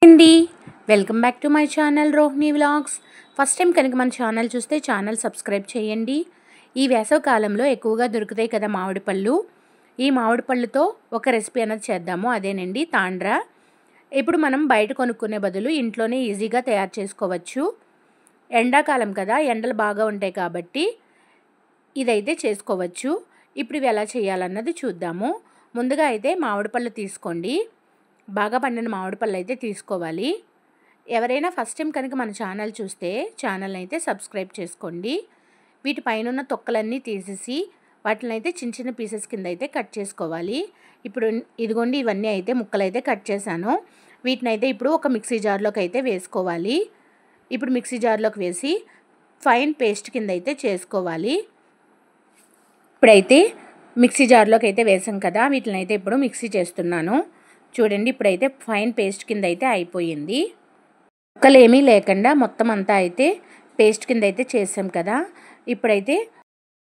అండి welcome back to my channel Rohini vlogs. First time కనుక మన ఛానల్ చూస్తే ఛానల్ సబ్స్క్రైబ్ చేయండి. ఈ వేసవి కాలంలో ఎక్కువగా దొరుకుతాయి కదా మామిడి పళ్ళు. ఈ మామిడి పళ్ళుతో ఒక రెసిపీ అనేది చేద్దాము, అదేనండి తాండ్రా. ఇప్పుడు మనం బయట కొనుక్కునే బదులు ఇంట్లోనే ఈజీగా తయారు చేసుకోవచ్చు. ఎండాకాలం కదా, ఎండలు బాగా ఉంటాయి కాబట్టి ఇదైతే చేసుకోవచ్చు. ఇప్పుడు ఇవి ఎలా చేయాలన్నది చూద్దాము. ముందుగా అయితే మామిడి పళ్ళు తీసుకోండి. బాగా పండిన మామిడి పళ్ళు అయితే తీసుకోవాలి. ఎవరైనా ఫస్ట్ టైం కనుక మన ఛానల్ చూస్తే ఛానల్ని అయితే సబ్స్క్రైబ్ చేసుకోండి. వీటి పైన ఉన్న తొక్కలన్నీ తీసేసి వాటిని అయితే చిన్న చిన్న పీసెస్ కింద అయితే కట్ చేసుకోవాలి. ఇప్పుడు ఇదిగోండి, ఇవన్నీ అయితే ముక్కలు అయితే కట్ చేశాను. వీటిని అయితే ఇప్పుడు ఒక మిక్సీ జార్లోకి అయితే వేసుకోవాలి. ఇప్పుడు మిక్సీ జార్లోకి వేసి ఫైన్ పేస్ట్ కింద అయితే చేసుకోవాలి. ఇప్పుడైతే మిక్సీ జార్లోకి అయితే వేసాం కదా, వీటిని అయితే ఇప్పుడు మిక్సీ చేస్తున్నాను. చూడండి, ఇప్పుడైతే ఫైన్ పేస్ట్ కింద అయితే అయిపోయింది. ముక్కలు ఏమీ లేకుండా మొత్తం అంతా అయితే పేస్ట్ కింద అయితే చేసాం కదా. ఇప్పుడైతే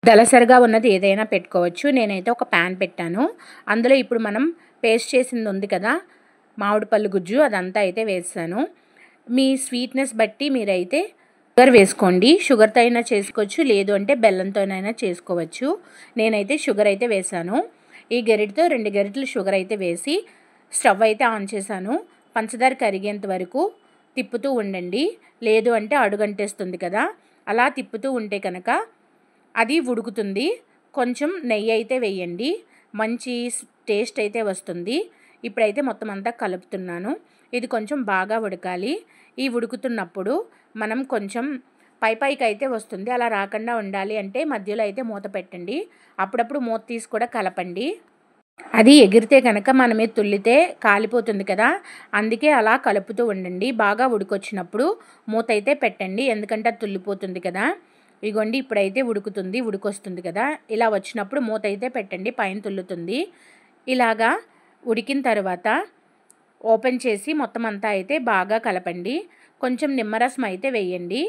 దలసరిగా ఉన్నది ఏదైనా పెట్టుకోవచ్చు. నేనైతే ఒక ప్యాన్ పెట్టాను. అందులో ఇప్పుడు మనం పేస్ట్ చేసింది ఉంది కదా, మామిడి పళ్ళు గుజ్జు, అదంతా అయితే వేసాను. మీ స్వీట్నెస్ బట్టి మీరైతే షుగర్ వేసుకోండి. షుగర్తో అయినా చేసుకోవచ్చు, లేదు అంటే బెల్లంతోనైనా చేసుకోవచ్చు. నేనైతే షుగర్ అయితే వేసాను. ఈ గరిటతో 2 గరిటెలు షుగర్ అయితే వేసి స్టవ్ అయితే ఆన్ చేశాను. పంచదార కరిగేంత వరకు తిప్పుతూ ఉండండి, లేదు అంటే అడుగంటేస్తుంది కదా. అలా తిప్పుతూ ఉంటే కనుక అది ఉడుకుతుంది. కొంచెం నెయ్యి అయితే వేయండి, మంచి టేస్ట్ అయితే వస్తుంది. ఇప్పుడైతే మొత్తం అంతా కలుపుతున్నాను. ఇది కొంచెం బాగా ఉడకాలి. ఈ ఉడుకుతున్నప్పుడు మనం కొంచెం పైకి అయితే వస్తుంది. అలా రాకుండా ఉండాలి అంటే మధ్యలో అయితే మూత పెట్టండి. అప్పుడప్పుడు మూత తీసి కూడా కలపండి. అది ఎగిరితే కనుక మనమే తుల్లితే కాలిపోతుంది కదా, అందుకే అలా కలుపుతూ ఉండండి. బాగా ఉడికొచ్చినప్పుడు మూత అయితే పెట్టండి, ఎందుకంటే అది తుల్లిపోతుంది కదా. ఇగోండి, ఇప్పుడైతే ఉడికొస్తుంది కదా. ఇలా వచ్చినప్పుడు మూత అయితే పెట్టండి, పైన తుల్లుతుంది. ఇలాగా ఉడికిన తర్వాత ఓపెన్ చేసి మొత్తం అంతా అయితే బాగా కలపండి. కొంచెం నిమ్మరసం అయితే వేయండి.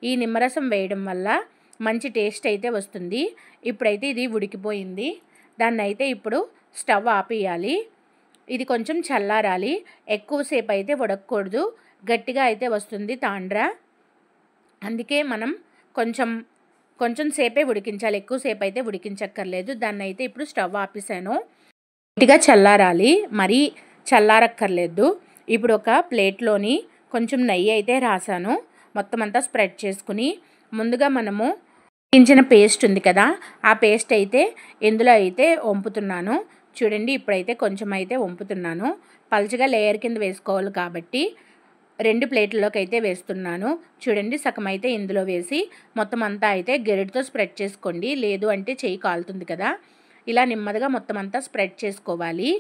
ఈ నిమ్మరసం వేయడం వల్ల మంచి టేస్ట్ అయితే వస్తుంది. ఇప్పుడైతే ఇది ఉడికిపోయింది. దాన్ని అయితే ఇప్పుడు స్టవ్ ఆపేయాలి. ఇది కొంచెం చల్లారాలి. ఎక్కువసేపు అయితే ఉడకకూడదు, గట్టిగా అయితే వస్తుంది తాండ్రా. అందుకే మనం కొంచెం సేపే ఉడికించాలి, ఎక్కువసేపు అయితే ఉడికించక్కర్లేదు. దాన్ని అయితే ఇప్పుడు స్టవ్ ఆపేసాను. గట్టిగా చల్లారాలి, మరీ చల్లారక్కర్లేదు. ఇప్పుడు ఒక ప్లేట్లోని కొంచెం నెయ్యి అయితే రాసాను. మొత్తం అంతా స్ప్రెడ్ చేసుకుని ముందుగా మనము ఉడికించిన పేస్ట్ ఉంది కదా, ఆ పేస్ట్ అయితే ఇందులో అయితే వంపుతున్నాను. చూడండి, ఇప్పుడైతే కొంచెం అయితే వంపుతున్నాను. పలుచగా లేయర్ కింద వేసుకోవాలి కాబట్టి 2 ప్లేట్లలోకి అయితే వేస్తున్నాను. చూడండి, సగం అయితే ఇందులో వేసి మొత్తం అంతా అయితే గరిటెతో స్ప్రెడ్ చేసుకోండి, లేదు అంటే చెయ్యి కాలుతుంది కదా. ఇలా నెమ్మదిగా మొత్తం అంతా స్ప్రెడ్ చేసుకోవాలి.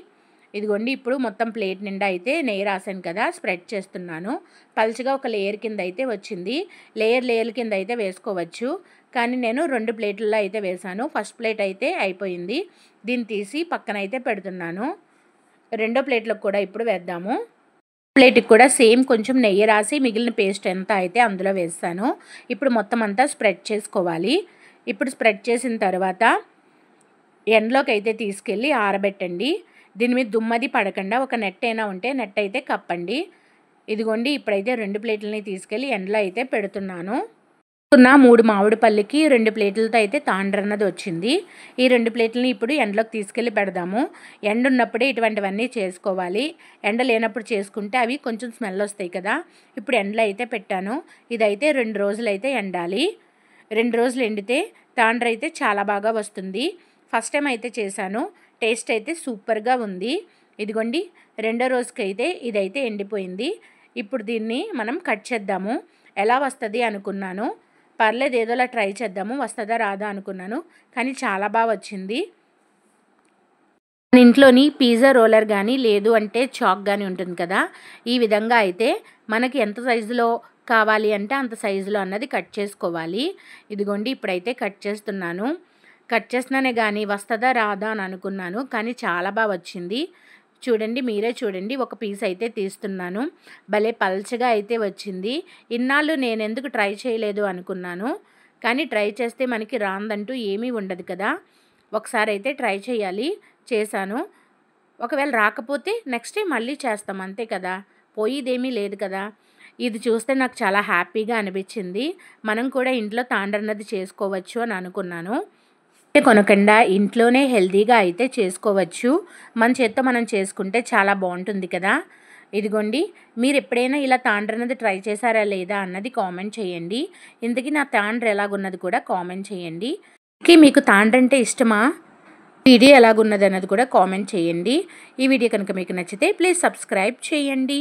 ఇదిగోండి, ఇప్పుడు మొత్తం ప్లేట్ నిండా అయితే నెయ్యి రాసాను కదా, స్ప్రెడ్ చేస్తున్నాను. పలుచగా ఒక లేయర్ కింద అయితే వచ్చింది. లేయర్ కింద అయితే వేసుకోవచ్చు, కానీ నేను 2 ప్లేట్లలో అయితే వేసాను. ఫస్ట్ ప్లేట్ అయితే అయిపోయింది, దీన్ని తీసి పక్కన అయితే పెడుతున్నాను. రెండో ప్లేట్లకు కూడా ఇప్పుడు వేద్దాము. ప్లేట్కి కూడా సేమ్ కొంచెం నెయ్యి రాసి మిగిలిన పేస్ట్ అంతా అయితే అందులో వేస్తాను. ఇప్పుడు మొత్తం అంతా స్ప్రెడ్ చేసుకోవాలి. ఇప్పుడు స్ప్రెడ్ చేసిన తర్వాత ఎండలోకి అయితే తీసుకెళ్ళి ఆరబెట్టండి. దీని మీద దుమ్మది పడకుండా ఒక నెట్ అయినా ఉంటే నెట్ అయితే కప్పండి. ఇదిగోండి, ఇప్పుడైతే 2 ప్లేట్లని తీసుకెళ్ళి ఎండలో అయితే పెడుతున్నాను. 3 మామిడి పళ్ళకి 2 ప్లేట్లతో అయితే తాండ్ర అన్నది వచ్చింది. ఈ 2 ప్లేట్లని ఇప్పుడు ఎండలోకి తీసుకెళ్ళి పెడదాము. ఎండ ఉన్నప్పుడే ఇటువంటివన్నీ చేసుకోవాలి. ఎండ లేనప్పుడు చేసుకుంటే అవి కొంచెం స్మెల్ వస్తాయి కదా. ఇప్పుడు ఎండలో అయితే పెట్టాను. ఇదైతే 2 రోజులు అయితే ఎండాలి. 2 రోజులు ఎండితే తాండ్ర అయితే చాలా బాగా వస్తుంది. ఫస్ట్ టైం అయితే చేశాను, టేస్ట్ అయితే సూపర్గా ఉంది. ఇదిగోండి, రెండో రోజుకైతే ఇదైతే ఎండిపోయింది. ఇప్పుడు దీన్ని మనం కట్ చేద్దాము. ఎలా వస్తుంది అనుకున్నాను, పర్లేదు ఏదోలా ట్రై చేద్దాము, వస్తుందా రాదా అనుకున్నాను, కానీ చాలా బాగా వచ్చింది. మన ఇంట్లోని పిజ్జా రోలర్ కానీ లేదు అంటే చాక్ కానీ ఉంటుంది కదా, ఈ విధంగా అయితే మనకి ఎంత సైజులో కావాలి అంటే అంత సైజులో అన్నది కట్ చేసుకోవాలి. ఇదిగోండి, ఇప్పుడైతే కట్ చేస్తున్నానే కానీ వస్తుందా రాదా అని అనుకున్నాను, కానీ చాలా బాగా వచ్చింది. చూడండి, మీరే చూడండి, ఒక పీస్ అయితే తీస్తున్నాను. భలే పల్చగా అయితే వచ్చింది. ఇన్నాళ్ళు నేను ఎందుకు ట్రై చేయలేదు అనుకున్నాను, కానీ ట్రై చేస్తే మనకి రాందంటూ ఏమీ ఉండదు కదా. ఒకసారి అయితే ట్రై చేయాలి, చేశాను. ఒకవేళ రాకపోతే నెక్స్ట్ టైం మళ్ళీ చేస్తాం, అంతే కదా. పోయిదేమీ లేదు కదా. ఇది చూస్తే నాకు చాలా హ్యాపీగా అనిపించింది. మనం కూడా ఇంట్లో తాండ్రన్నది చేసుకోవచ్చు అని అనుకున్నాను. కొనకుండా ఇంట్లోనే హెల్తీగా అయితే చేసుకోవచ్చు. మన చేత్తో మనం చేసుకుంటే చాలా బాగుంటుంది కదా. ఇదిగోండి, మీరు ఎప్పుడైనా ఇలా తాండ్రన్నది ట్రై చేశారా లేదా అన్నది కామెంట్ చేయండి. ఇంతకీ నా తాండ్ర ఎలాగున్నది కూడా కామెంట్ చేయండి. మీకు తాండ్ర అంటే ఇష్టమా? వీడియో ఎలాగున్నది అన్నది కూడా కామెంట్ చేయండి. ఈ వీడియో కనుక మీకు నచ్చితే ప్లీజ్ సబ్స్క్రైబ్ చేయండి.